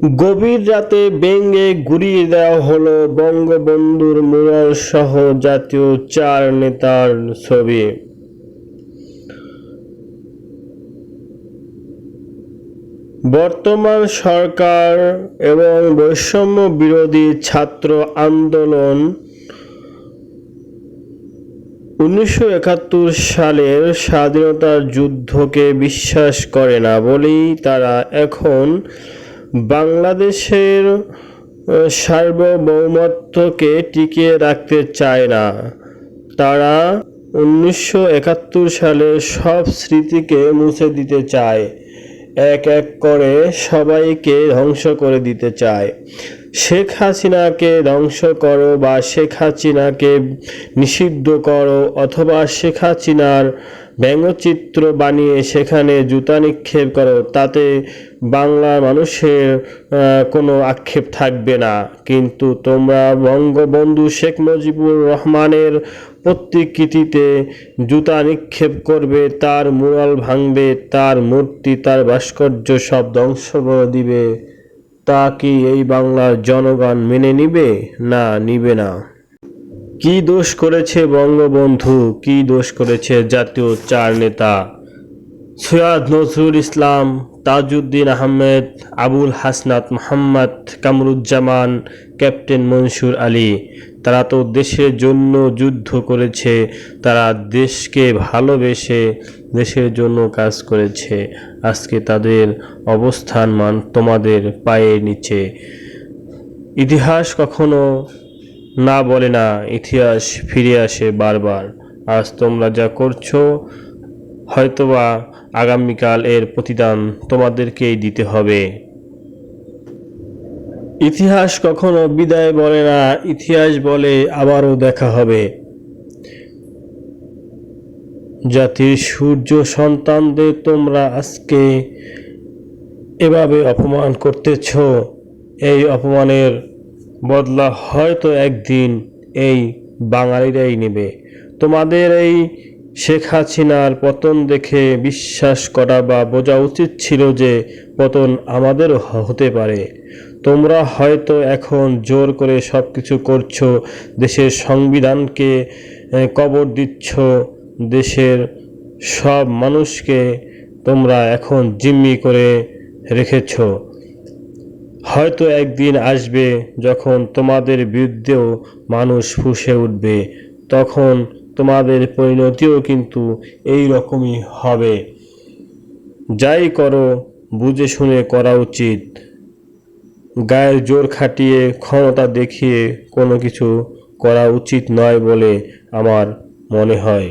গভীর রাতে ভেঙে গুঁড়িয়ে দেওয়া হলো বঙ্গবন্ধুর মুরাল সহ জাতীয় 4 নেতার ছবি। বর্তমান সরকার এবং বৈষম্য বিরোধী ছাত্র আন্দোলন 1971 সালের স্বাধীনতার যুদ্ধকে বিশ্বাস করে না বলেই তারা এখন বাংলাদেশের সার্বভৌমত্বকে টিকিয়ে রাখতে চায় না। তারা 1971 সালের সব স্মৃতিকে মুছে দিতে চায়, এক এক করে সবাইকে ধ্বংস করে দিতে চায়। শেখ হাসিনাকে ধ্বংস করো বা শেখ হাসিনাকে নিষিদ্ধ করো, অথবা শেখ হাসিনার ব্যঙ্গচিত্র বানিয়ে সেখানে জুতা নিক্ষেপ করো, তাতে বাংলার মানুষের কোনো আক্ষেপ থাকবে না। কিন্তু তোমরা বঙ্গবন্ধু শেখ মুজিবুর রহমানের প্রতিকৃতিতে জুতা নিক্ষেপ করবে, তার মুরাল ভাঙবে, তার মূর্তি, তার ভাস্কর্য সব ধ্বংস করে দিবে। তা কি এই বাংলার জনগণ মেনে নিবে? না, নিবে না। কি দোষ করেছে বঙ্গবন্ধু, কি দোষ করেছে জাতীয় 4 নেতা সৈয়দ নজরুল ইসলাম, তাজউদ্দিন আহমেদ, আবুল হাসনাত মোহাম্মদ, কামরুজ্জামান, ক্যাপ্টেন মনসুর আলী? তারা তো দেশের জন্য যুদ্ধ করেছে, তারা দেশকে ভালোবেসে দেশের জন্য কাজ করেছে। আজকে তাদের অবস্থান তোমাদের পায়ের নিচে। ইতিহাস কখনো না বলে না, ইতিহাস ফিরে আসে বারবার। আজ তোমরা যা করছো, হয়তোবা আগামীকাল এর প্রতিদান তোমাদেরকেই দিতে হবে। ইতিহাস কখনো বিদায় বলে না, ইতিহাস বলে আবারও দেখা হবে। জাতির সূর্য সন্তানদের তোমরা আজকে এভাবে অপমান করতেছ। এই অপমানের বদলা হয়তো একদিন এই বাঙালিরাই নেবে। তোমাদের এই শেখ হাসিনার পতন দেখে বিশ্বাস করা বা বোঝা উচিত ছিল যে পতন আমাদেরও হতে পারে। তোমরা হয়তো এখন জোর করে সব কিছু করছো, দেশের সংবিধানকে কবর দিচ্ছ, দেশের সব মানুষকে তোমরা এখন জিম্মি করে রেখেছ। হয়তো একদিন আসবে যখন তোমাদের বিরুদ্ধেও মানুষ ফুঁসে উঠবে, তখন তোমাদের পরিণতিও কিন্তু এই রকমই হবে। যাই করো বুঝে শুনে করা উচিত। গায়ের জোর খাটিয়ে ক্ষমতা দেখিয়ে কোনো কিছু করা উচিত নয় বলে আমার মনে হয়।